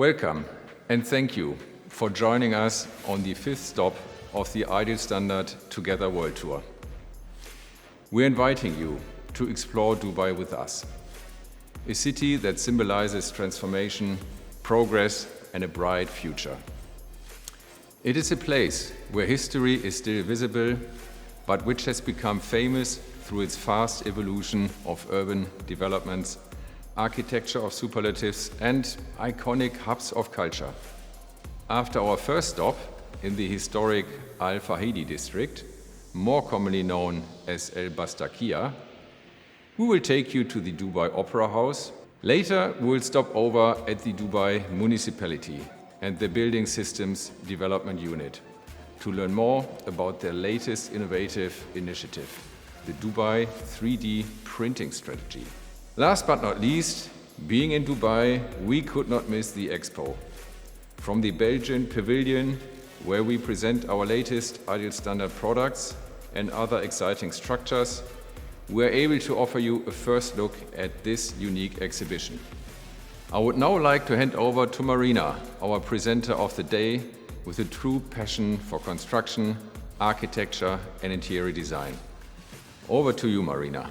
Welcome and thank you for joining us on the fifth stop of the Ideal Standard Together World Tour. We're inviting you to explore Dubai with us, a city that symbolizes transformation, progress, and a bright future. It is a place where history is still visible, but which has become famous through its fast evolution of urban developments, architecture of superlatives, and iconic hubs of culture. After our first stop in the historic Fahidi District, more commonly known as El Bastakia, we will take you to the Dubai Opera House. Later, we will stop over at the Dubai Municipality and the Building Systems Development Unit to learn more about their latest innovative initiative, the Dubai 3D printing strategy. Last but not least, being in Dubai, we could not miss the Expo. From the Belgium Pavilion, where we present our latest Ideal Standard products and other exciting structures, we are able to offer you a first look at this unique exhibition. I would now like to hand over to Marina, our presenter of the day, with a true passion for construction, architecture, and interior design. Over to you, Marina.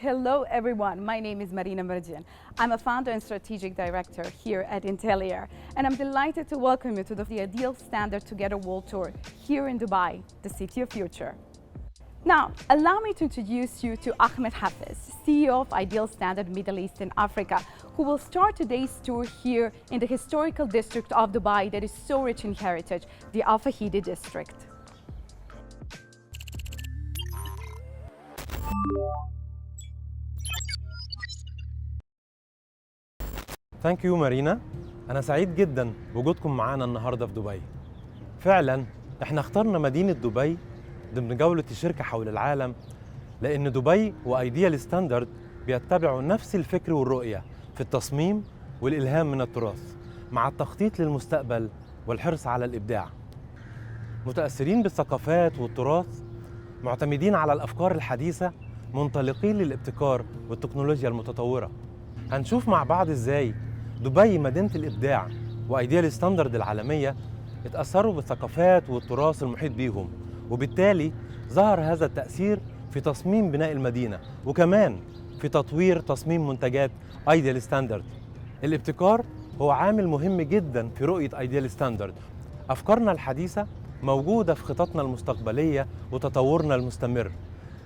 Hello everyone, my name is Marina Merjan. I'm a founder and strategic director here at Intellier, and I'm delighted to welcome you to the Ideal Standard Together World Tour here in Dubai, the city of future. Now, allow me to introduce you to Ahmed Hafiz, CEO of Ideal Standard Middle East and Africa, who will start today's tour here in the historical district of Dubai that is so rich in heritage, the Al Fahidi District. ثانك يو مارينا. أنا سعيد جدا بوجودكم معانا النهارده في دبي. فعلا احنا اخترنا مدينة دبي ضمن جولة الشركة حول العالم لأن دبي وأيديال ستاندرد بيتبعوا نفس الفكر والرؤية في التصميم والإلهام من التراث مع التخطيط للمستقبل والحرص على الإبداع. متأثرين بالثقافات والتراث، معتمدين على الأفكار الحديثة، منطلقين للابتكار والتكنولوجيا المتطورة. هنشوف مع بعض إزاي دبي مدينة الإبداع وأيديال ستاندرد العالمية اتأثروا بالثقافات والتراث المحيط بيهم، وبالتالي ظهر هذا التأثير في تصميم بناء المدينة وكمان في تطوير تصميم منتجات أيديال ستاندرد. الابتكار هو عامل مهم جدا في رؤية أيديال ستاندرد. أفكارنا الحديثة موجودة في خططنا المستقبلية وتطورنا المستمر،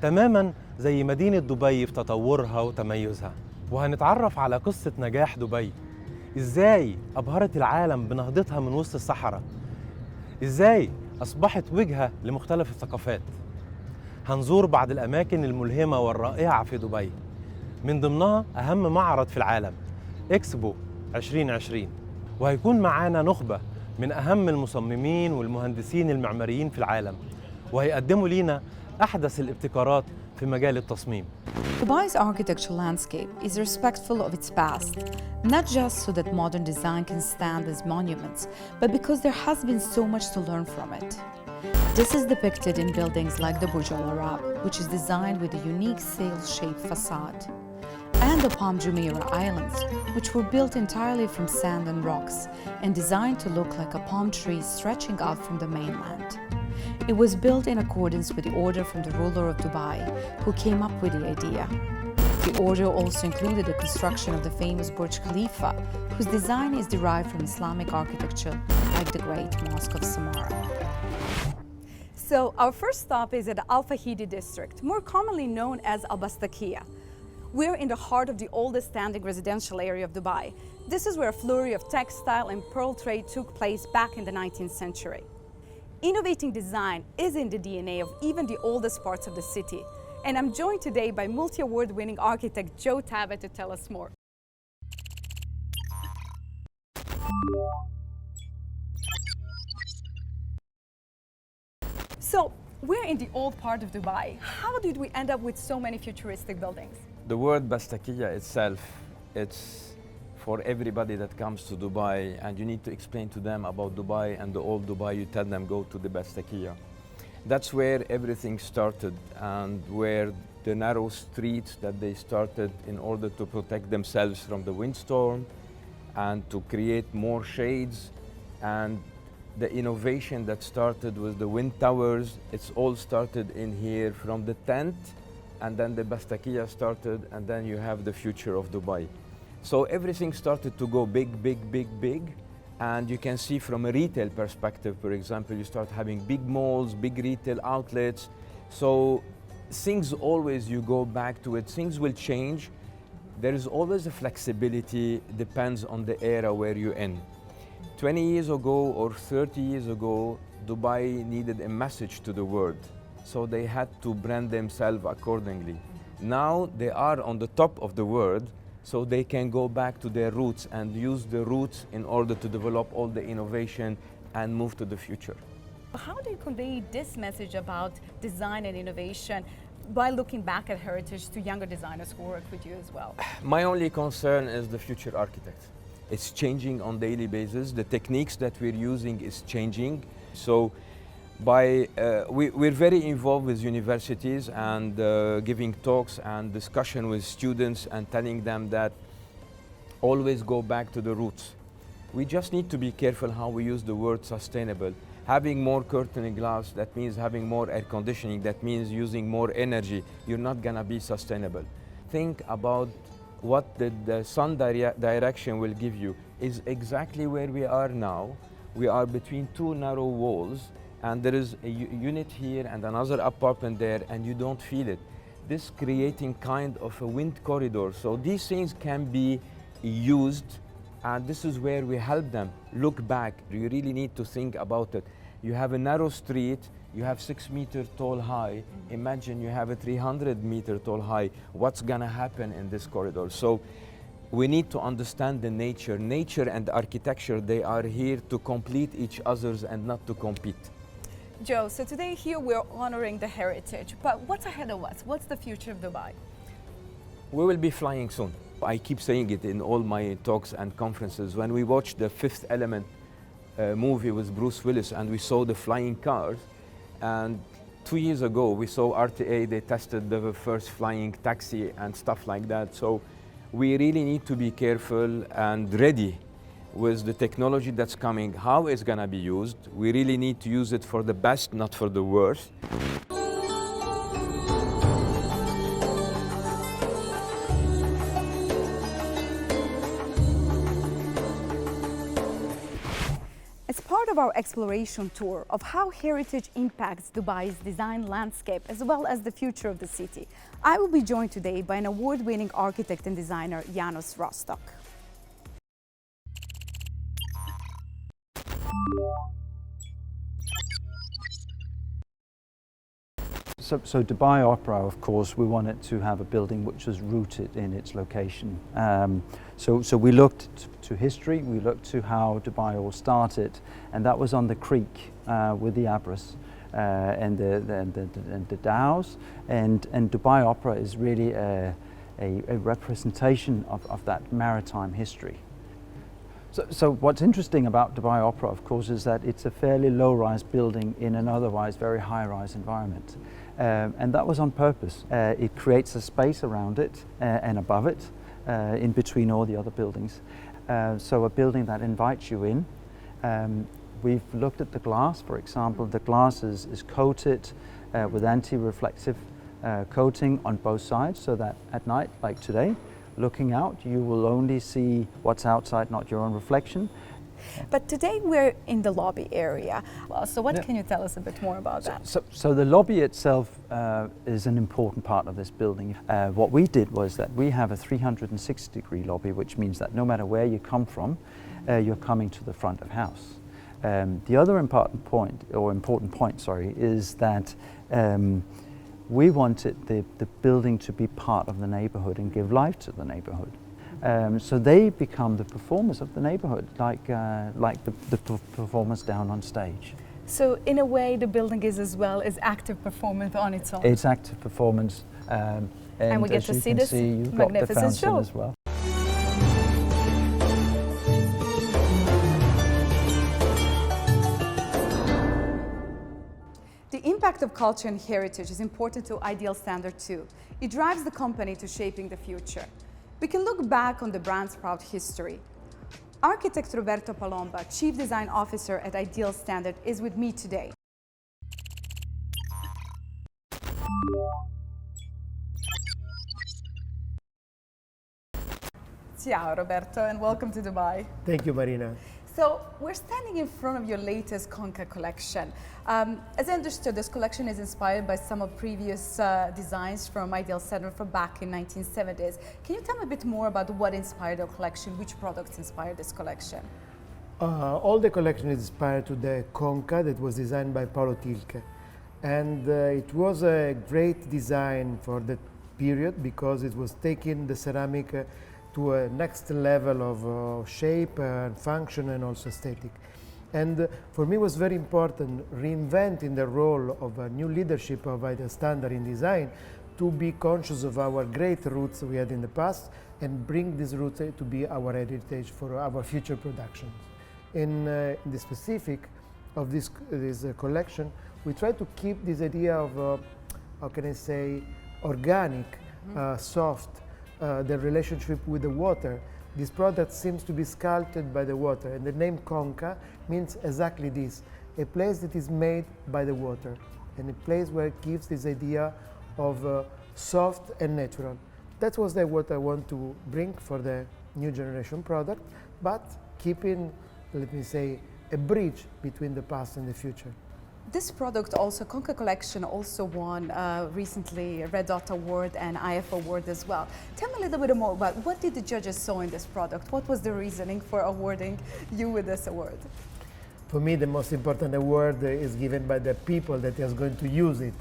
تماما زي مدينة دبي في تطورها وتميزها. وهنتعرف على قصة نجاح دبي، إزاي أبهرت العالم بنهضتها من وسط الصحراء، إزاي أصبحت وجهة لمختلف الثقافات. هنزور بعض الأماكن الملهمة والرائعة في دبي، من ضمنها أهم معرض في العالم إكسبو 2020، وهيكون معانا نخبة من أهم المصممين والمهندسين المعماريين في العالم، وهيقدموا لينا أحدث الابتكارات في مجال التصميم. Dubai's architectural landscape is respectful of its past, not just so that modern design can stand as monuments, but because there has been so much to learn from it. This is depicted in buildings like the Burj Al Arab, which is designed with a unique sail-shaped facade, and the Palm Jumeirah Islands, which were built entirely from sand and rocks and designed to look like a palm tree stretching out from the mainland. It was built in accordance with the order from the ruler of Dubai, who came up with the idea. The order also included the construction of the famous Burj Khalifa, whose design is derived from Islamic architecture, like the Great Mosque of Samarra. So our first stop is at the Al Fahidi District, more commonly known as Al Bastakia. We're in the heart of the oldest standing residential area of Dubai. This is where a flurry of textile and pearl trade took place back in the 19th century. Innovating design is in the DNA of even the oldest parts of the city. And I'm joined today by multi-award winning architect Joe Tabet to tell us more. So, we're in the old part of Dubai. How did we end up with so many futuristic buildings? The word Bastakia itself, it's for everybody that comes to Dubai, and you need to explain to them about Dubai and the old Dubai. You tell them go to the Bastakia. That's where everything started and where the narrow streets that they started in order to protect themselves from the windstorm and to create more shades, and the innovation that started with the wind towers. It's all started in here from the tent, and then the Bastakia started, and then you have the future of Dubai. So everything started to go big, big, big, big. And you can see from a retail perspective, for example, you start having big malls, big retail outlets. So things always, you go back to it, things will change. There is always a flexibility, depends on the era where you're in. 20 years ago or 30 years ago, Dubai needed a message to the world. So they had to brand themselves accordingly. Now they are on the top of the world, so they can go back to their roots and use the roots in order to develop all the innovation and move to the future. How do you convey this message about design and innovation by looking back at heritage to younger designers who work with you as well? My only concern is the future architect. It's changing on daily basis. The techniques that we're using is changing. So we're very involved with universities and giving talks and discussion with students and telling them that always go back to the roots. We just need to be careful how we use the word sustainable. Having more curtain glass, that means having more air conditioning, that means using more energy. You're not gonna be sustainable. Think about what the sun direction will give you. Is exactly where we are now. We are between two narrow walls, and there is a unit here and another apartment there, and you don't feel it. This creating kind of a wind corridor. So these things can be used, and this is where we help them. Look back, you really need to think about it. You have a narrow street, you have 6 meter tall high. Imagine you have a 300 meter tall high. What's gonna happen in this corridor? So we need to understand the nature. Nature and architecture, they are here to complete each other's and not to compete. Joe, so today here we're honoring the heritage, but what's ahead of us? What's the future of Dubai? We will be flying soon. I keep saying it in all my talks and conferences. When we watched the Fifth Element movie with Bruce Willis and we saw the flying cars, and 2 years ago we saw RTA, they tested the first flying taxi and stuff like that. So we really need to be careful and ready with the technology that's coming, how it's gonna be used. We really need to use it for the best, not for the worst. As part of our exploration tour of how heritage impacts Dubai's design landscape as well as the future of the city, I will be joined today by an award-winning architect and designer, Janos Rostock. So Dubai Opera, of course, we wanted to have a building which was rooted in its location. So we looked to history, we looked to how Dubai all started, and that was on the creek with the Abras and the dhows. And Dubai Opera is really a representation of that maritime history. So what's interesting about Dubai Opera, of course, is that it's a fairly low-rise building in an otherwise very high-rise environment. And that was on purpose. It creates a space around it and above it, in between all the other buildings. So a building that invites you in. We've looked at the glass, for example. The glass is coated with anti-reflective coating on both sides, so that at night, like today, looking out, you will only see what's outside, not your own reflection. But today we're in the lobby area. Well, so what can you tell us a bit more about that? So the lobby itself is an important part of this building. What we did was that we have a 360-degree lobby, which means that no matter where you come from, you're coming to the front of house. The other important point, is that we wanted the building to be part of the neighborhood and give life to the neighborhood. So they become the performers of the neighborhood, like the performers down on stage. So in a way, the building is as well as active performance on its own. It's active performance, and we get to see this magnificent show as well. The The impact of culture and heritage is important to Ideal Standard too. It drives the company to shaping the future. We can look back on the brand's proud history. Architect Roberto Palomba, Chief Design Officer at Ideal Standard, is with me today. Ciao Roberto, and welcome to Dubai. Thank you, Marina. So we're standing in front of your latest Conca collection. As I understood, this collection is inspired by some of previous designs from Ideal Standard from back in 1970s. Can you tell me a bit more about what inspired your collection? Which products inspired this collection? All the collection is inspired to the Conca that was designed by Paolo Tilke. And it was a great design for the period because it was taking the ceramic to a next level of shape and function and also aesthetic. And for me it was very important reinventing the role of a new leadership of Ideal Standard in design to be conscious of our great roots we had in the past and bring these roots to be our heritage for our future productions. In the specific of this collection, we try to keep this idea of, how can I say, organic, soft, the relationship with the water. This product seems to be sculpted by the water, and the name Conca means exactly this, a place that is made by the water, and a place where it gives this idea of soft and natural. That was what I want to bring for the new generation product, but keeping, let me say, a bridge between the past and the future. This product also, Conca Collection also won recently a Red Dot Award and IF Award as well. Tell me a little bit more about what did the judges saw in this product? What was the reasoning for awarding you with this award? For me, the most important award is given by the people that is going to use it.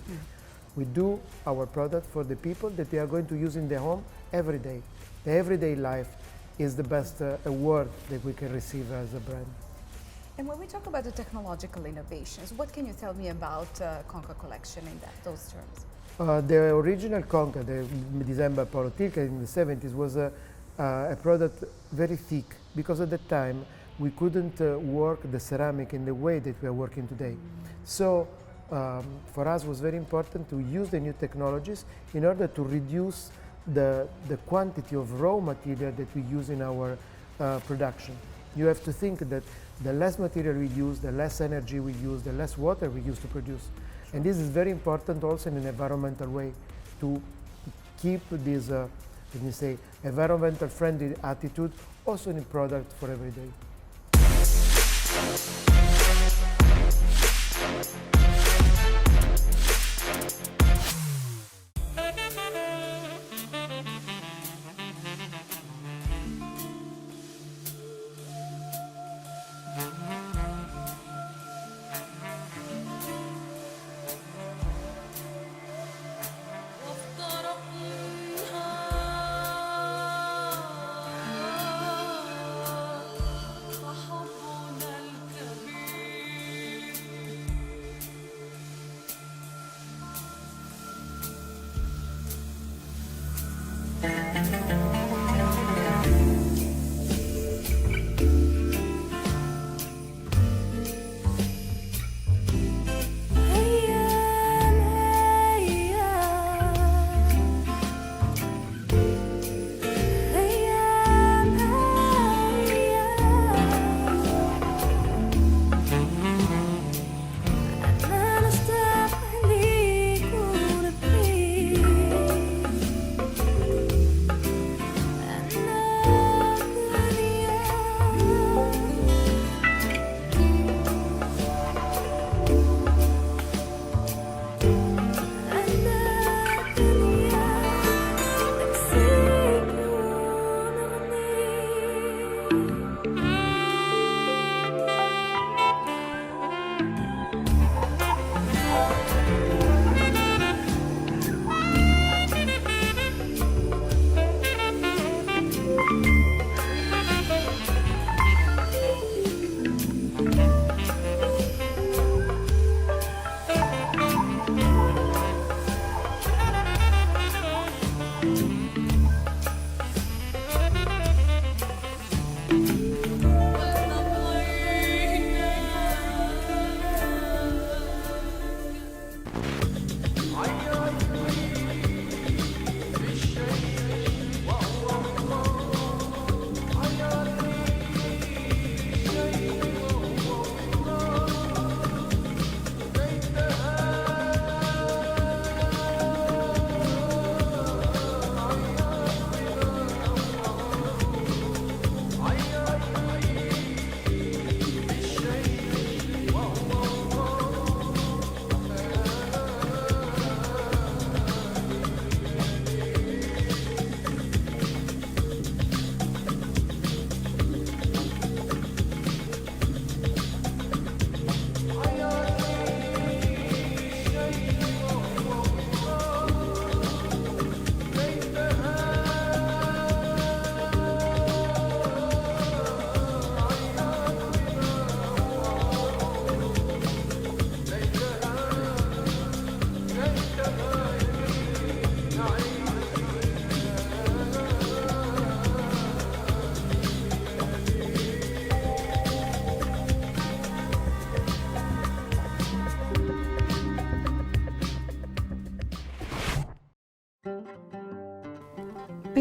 We do our product for the people that they are going to use in their home every day. The everyday life is the best award that we can receive as a brand. And when we talk about the technological innovations, what can you tell me about Conca Collection in those terms? The original Conca, designed by Paolo Tilke in the 70s, was a product very thick because at the time we couldn't work the ceramic in the way that we are working today. So for us it was very important to use the new technologies in order to reduce the quantity of raw material that we use in our production. You have to think that the less material we use, the less energy we use, the less water we use to produce. And this is very important also in an environmental way to keep this, let me say, environmental friendly attitude also in a product for every day.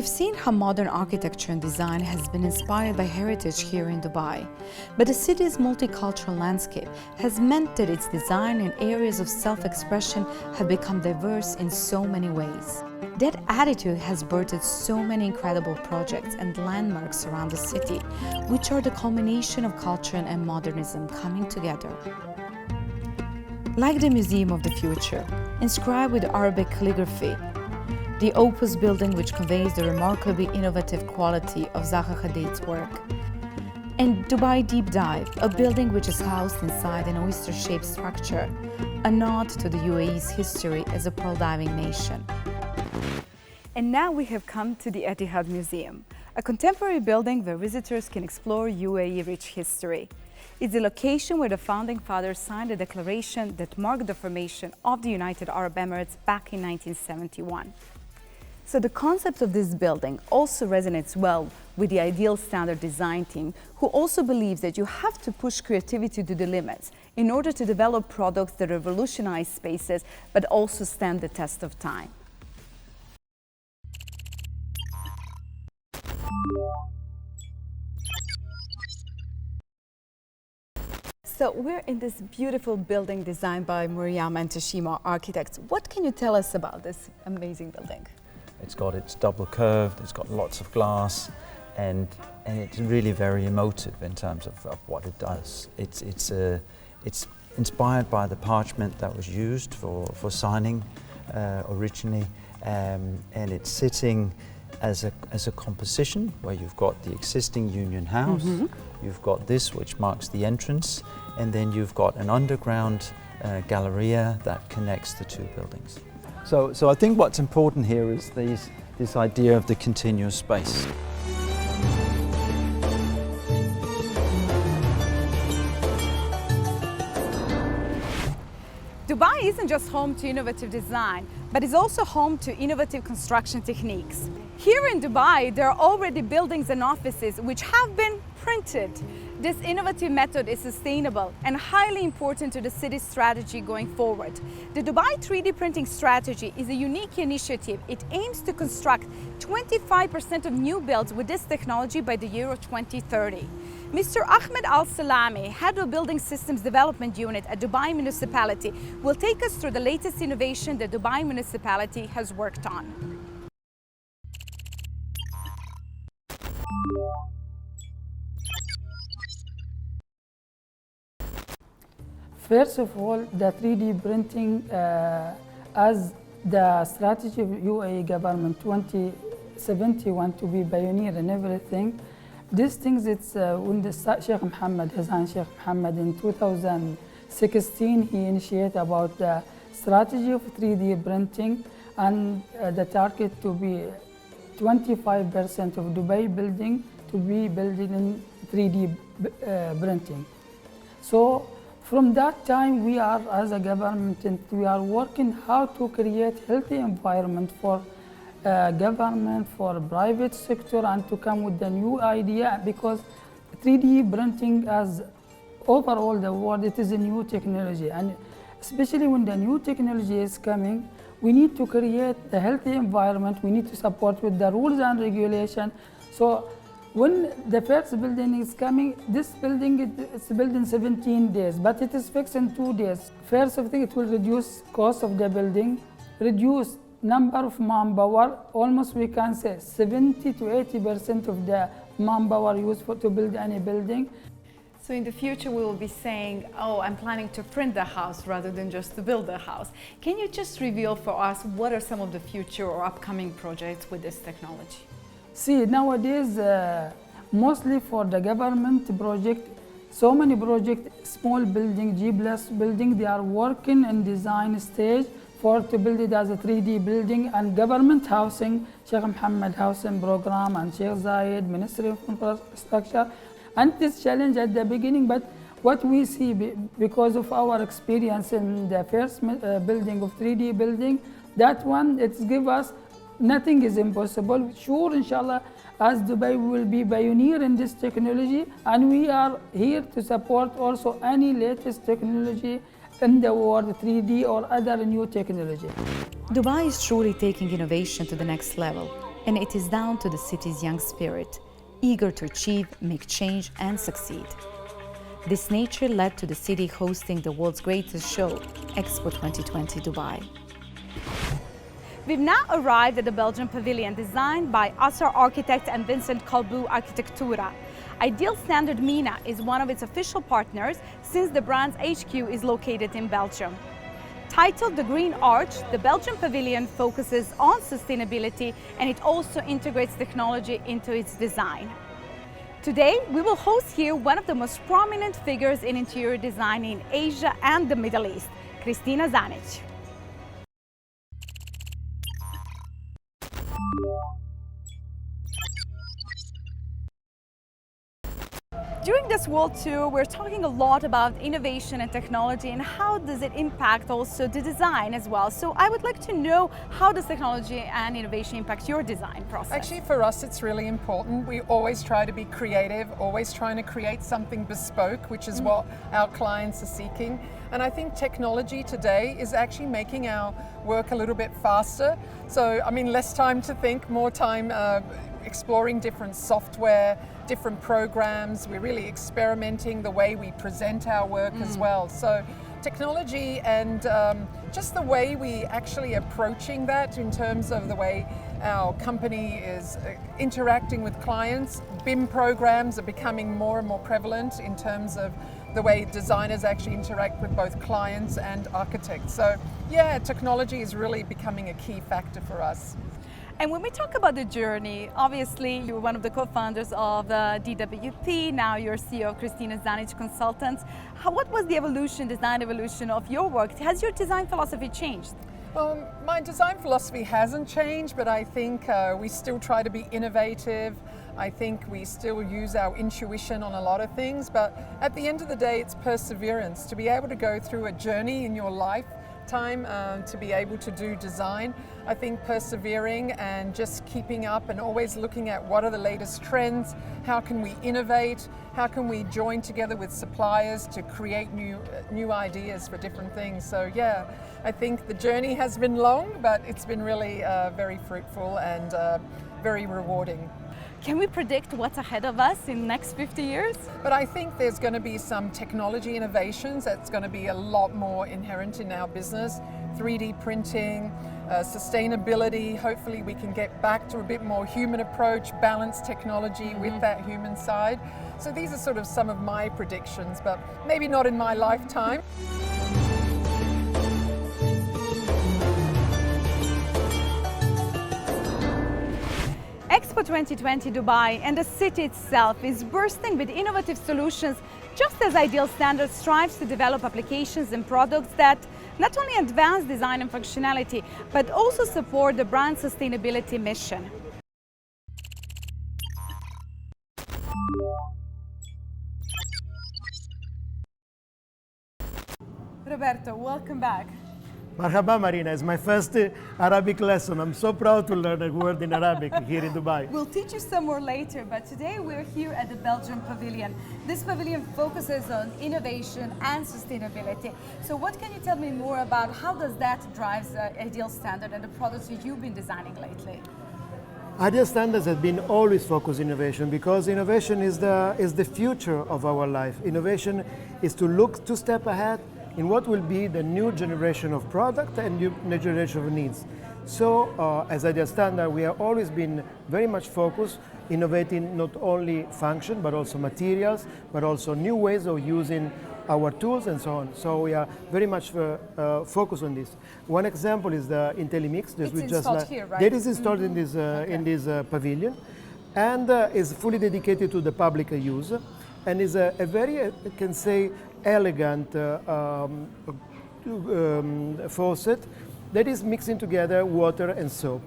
We've seen how modern architecture and design has been inspired by heritage here in Dubai, but the city's multicultural landscape has meant that its design and areas of self-expression have become diverse in so many ways. That attitude has birthed so many incredible projects and landmarks around the city, which are the culmination of culture and modernism coming together. Like the Museum of the Future, inscribed with Arabic calligraphy, the Opus building, which conveys the remarkably innovative quality of Zaha Hadid's work, and Dubai Deep Dive, a building which is housed inside an oyster-shaped structure, a nod to the UAE's history as a pearl diving nation. And now we have come to the Etihad Museum, a contemporary building where visitors can explore UAE rich history. It's the location where the founding fathers signed a declaration that marked the formation of the United Arab Emirates back in 1971. So the concept of this building also resonates well with the Ideal Standard design team, who also believes that you have to push creativity to the limits in order to develop products that revolutionize spaces but also stand the test of time. So we're in this beautiful building designed by Muriam and Tashima architects. What can you tell us about this amazing building? It's double curved, it's got lots of glass, and it's really very emotive in terms of what it does. It's inspired by the parchment that was used for signing originally, and it's sitting as a composition where you've got the existing Union House, you've got this which marks the entrance, and then you've got an underground galleria that connects the two buildings. So I think what's important here is this idea of the continuous space. Dubai isn't just home to innovative design, but is also home to innovative construction techniques. Here in Dubai, there are already buildings and offices which have been printed. This innovative method is sustainable and highly important to the city's strategy going forward. The Dubai 3D printing strategy is a unique initiative. It aims to construct 25% of new builds with this technology by the year of 2030. Mr. Ahmed Al-Salami, Head of Building Systems Development Unit at Dubai Municipality, will take us through the latest innovation that Dubai Municipality has worked on. First of all, the 3D printing as the strategy of UAE government 2071 to be pioneer in everything. These things, it's when the Sheikh Mohammed, Sheikh Mohammed in 2016, he initiated about the strategy of 3D printing and the target to be 25% of Dubai building to be built in 3D printing. So from that time, we are, as a government, we are working how to create healthy environment for government, for private sector, and to come with the new idea, because 3D printing as overall the world, it is a new technology, and especially when the new technology is coming, we need to create a healthy environment, we need to support with the rules and regulation. So when the first building is coming, this building is built in 17 days, but it is fixed in 2 days. First of thing, it will reduce cost of the building, reduce number of manpower, almost we can say 70 to 80% of the manpower used to build any building. So in the future, we will be saying, oh, I'm planning to print the house rather than just to build the house. Can you just reveal for us what are some of the future or upcoming projects with this technology? See, nowadays, mostly for the government project, so many projects, small building, G+ building, they are working in design stage to build it as a 3D building, and government housing, Sheikh Mohammed Housing Program and Sheikh Zayed, Ministry of Infrastructure. And this challenge at the beginning, but what we see because of our experience in the first building of 3D building, that one, it's give us, nothing is impossible. Sure, inshallah, as Dubai will be pioneer in this technology, and we are here to support also any latest technology in the world, 3D or other new technology. Dubai is truly taking innovation to the next level. And it is down to the city's young spirit, eager to achieve, make change, and succeed. This nature led to the city hosting the world's greatest show, Expo 2020 Dubai. We've now arrived at the Belgium Pavilion, designed by Assar Architects and Vincent Colbou Architectura. Ideal Standard MENA is one of its official partners since the brand's HQ is located in Belgium. Titled The Green Arch, the Belgium Pavilion focuses on sustainability and it also integrates technology into its design. Today, we will host here one of the most prominent figures in interior design in Asia and the Middle East, Kristina Zanic. During this world tour, we're talking a lot about innovation and technology and how does it impact also the design as well. So I would like to know, how does technology and innovation impact your design process? Actually, for us, it's really important. We always try to be creative, always trying to create something bespoke, which is what our clients are seeking. And I think technology today is actually making our work a little bit faster. So, I mean, less time to think, more time exploring different software, different programs. We're really experimenting the way we present our work as well. So technology and just the way we actually approaching that in terms of the way our company is interacting with clients. BIM programs are becoming more and more prevalent in terms of the way designers actually interact with both clients and architects. So yeah, technology is really becoming a key factor for us. And when we talk about the journey, obviously you're one of the co-founders of DWP, now you're CEO of Kristina Zanic Consultants. What was the design evolution of your work? Has your design philosophy changed? My design philosophy hasn't changed, but I think we still try to be innovative. I think we still use our intuition on a lot of things, but at the end of the day, it's perseverance. To be able to go through a journey in your lifetime, to be able to do design, I think persevering and just keeping up and always looking at what are the latest trends, how can we innovate, how can we join together with suppliers to create new ideas for different things. So yeah, I think the journey has been long, but it's been really very fruitful and very rewarding. Can we predict what's ahead of us in the next 50 years? But I think there's going to be some technology innovations that's going to be a lot more inherent in our business. 3D printing, sustainability. Hopefully we can get back to a bit more human approach, balanced technology with that human side. So these are sort of some of my predictions, but maybe not in my lifetime. Expo 2020 Dubai and the city itself is bursting with innovative solutions, just as Ideal Standard strives to develop applications and products that not only advance design and functionality, but also support the brand's sustainability mission. Roberto, welcome back. Marhaba Marina, it's my first Arabic lesson. I'm so proud to learn a word in Arabic here in Dubai. We'll teach you some more later, but today we're here at the Belgium Pavilion. This pavilion focuses on innovation and sustainability. So what can you tell me more about how does that drive Ideal Standard and the products that you've been designing lately? Ideal Standards has been always focused on innovation because innovation is the future of our life. Innovation is to look 2 steps ahead in what will be the new generation of product and new generation of needs. So as Ideal Standard, we have always been very much focused, innovating not only function, but also materials, but also new ways of using our tools and so on. So we are very much focused on this. One example is the IntelliMix. It's installed here, right? That is installed in this pavilion and is fully dedicated to the public use and is a very, I can say, elegant faucet that is mixing together water and soap.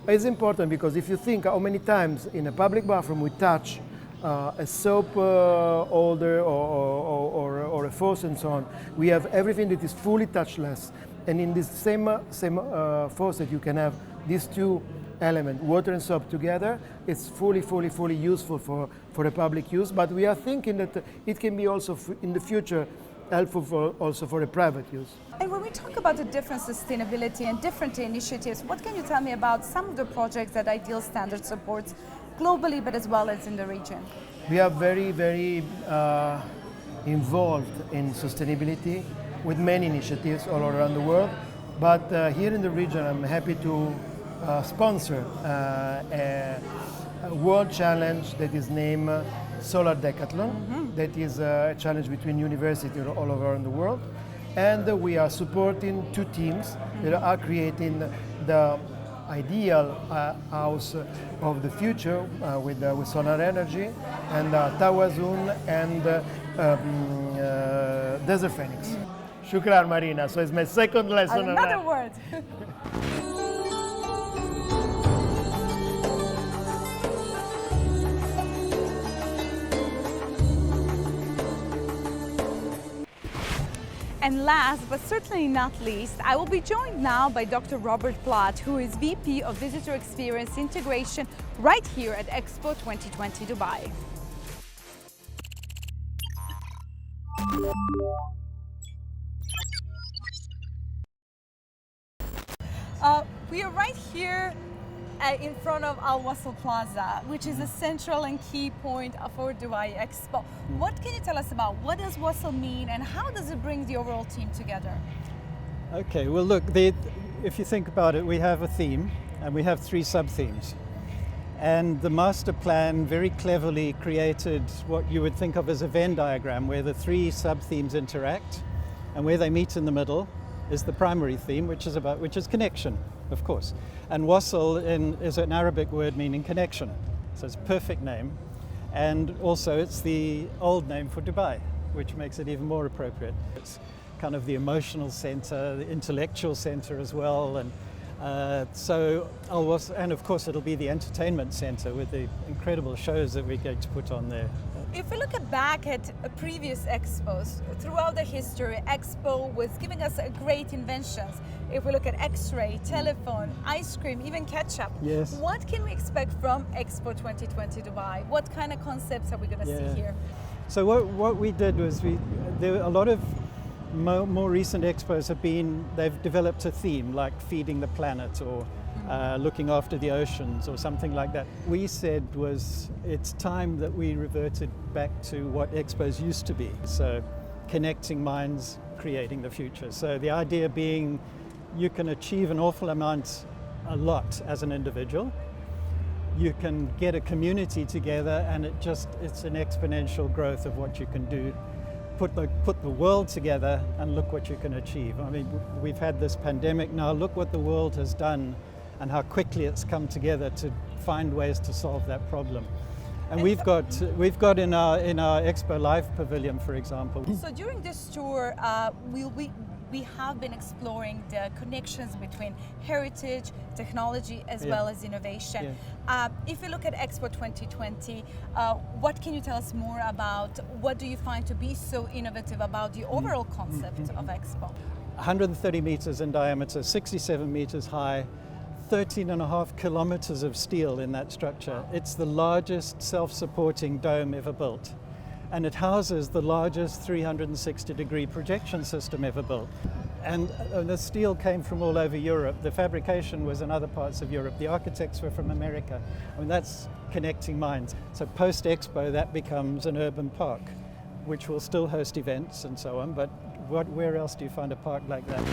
It's important because if you think how many times in a public bathroom we touch a soap holder or a faucet and so on, we have everything that is fully touchless. And in this same faucet you can have these 2 elements, water and soap together. It's fully useful for a public use, but we are thinking that it can be also in the future helpful also for the private use. And when we talk about the different sustainability and different initiatives, what can you tell me about some of the projects that Ideal Standard supports globally, but as well as in the region? We are very, very involved in sustainability with many initiatives all around the world. But here in the region, I'm happy to sponsor a world challenge that is named Solar Decathlon. That is a challenge between universities all around the world. And we are supporting two teams that are creating the ideal house of the future with solar energy, and Tawazun and Desert Phoenix. Shukran, Marina. So it's my second lesson. Another word. And last, but certainly not least, I will be joined now by Dr. Robert Platt, who is VP of Visitor Experience Integration right here at Expo 2020 Dubai. We are right here in front of Al Wasl Plaza, which is a central and key point for Dubai Expo. What can you tell us about what does Wasl mean and how does it bring the overall team together? Okay, well look, if you think about it, we have a theme and we have 3 sub-themes. And the master plan very cleverly created what you would think of as a Venn diagram where the 3 sub-themes interact, and where they meet in the middle is the primary theme, which is connection, of course. And Wasl is an Arabic word meaning connection, so it's a perfect name. And also it's the old name for Dubai, which makes it even more appropriate. It's kind of the emotional center, the intellectual center as well. And and of course it'll be the entertainment center with the incredible shows that we're going to put on there. If we look back at previous expos, throughout the history, Expo was giving us great inventions. If we look at X-ray, telephone, ice cream, even ketchup, yes. What can we expect from Expo 2020 Dubai? What kind of concepts are we going to see here? So what we did was there were a lot of more recent expos they've developed a theme like feeding the planet or looking after the oceans or something like that. We said it's time that we reverted back to what expos used to be. So connecting minds, creating the future. So the idea being you can achieve an awful amount, a lot as an individual. You can get a community together and it's an exponential growth of what you can do. Put the world together and look what you can achieve. I mean, we've had this pandemic now, look what the world has done and how quickly it's come together to find ways to solve that problem. And we've got in our Expo Live Pavilion, for example. So during this tour, we have been exploring the connections between heritage, technology, as well as innovation. Yeah. If we look at Expo 2020, what can you tell us more about what do you find to be so innovative about the overall concept of Expo? 130 meters in diameter, 67 meters high, 13.5 kilometers of steel in that structure. It's the largest self-supporting dome ever built. And it houses the largest 360-degree projection system ever built. And the steel came from all over Europe. The fabrication was in other parts of Europe. The architects were from America. I mean, that's connecting minds. So post-Expo, that becomes an urban park, which will still host events and so on, but where else do you find a park like that?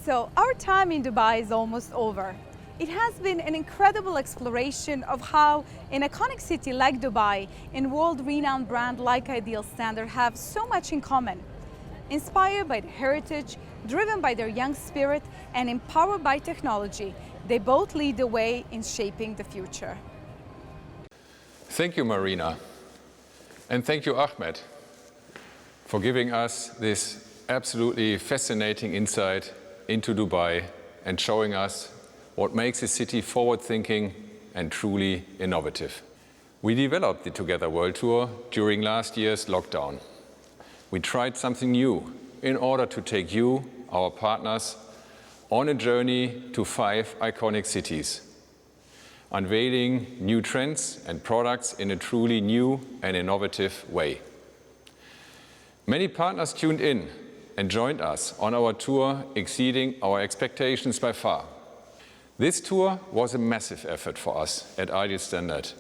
So our time in Dubai is almost over. It has been an incredible exploration of how an iconic city like Dubai and world-renowned brand like Ideal Standard have so much in common. Inspired by their heritage, driven by their young spirit, and empowered by technology, they both lead the way in shaping the future. Thank you, Marina. And thank you, Ahmed, for giving us this absolutely fascinating insight into Dubai and showing us what makes a city forward-thinking and truly innovative. We developed the Together World Tour during last year's lockdown. We tried something new in order to take you, our partners, on a journey to 5 iconic cities, unveiling new trends and products in a truly new and innovative way. Many partners tuned in and joined us on our tour, exceeding our expectations by far. This tour was a massive effort for us at Ideal Standard,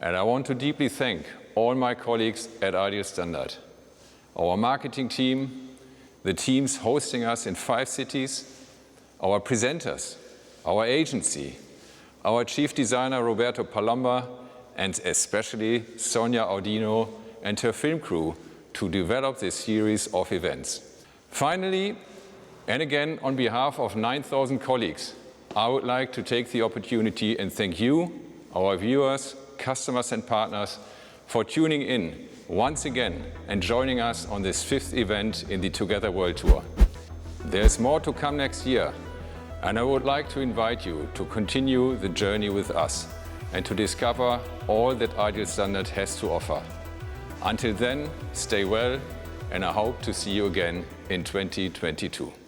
and I want to deeply thank all my colleagues at Ideal Standard, our marketing team, the teams hosting us in 5 cities, our presenters, our agency, our chief designer Roberto Palomba, and especially Sonia Audino and her film crew to develop this series of events. Finally, and again on behalf of 9,000 colleagues, I would like to take the opportunity and thank you, our viewers, customers and partners, for tuning in once again and joining us on this 5th event in the Together World Tour. There's more to come next year, and I would like to invite you to continue the journey with us and to discover all that Ideal Standard has to offer. Until then, stay well, and I hope to see you again in 2022.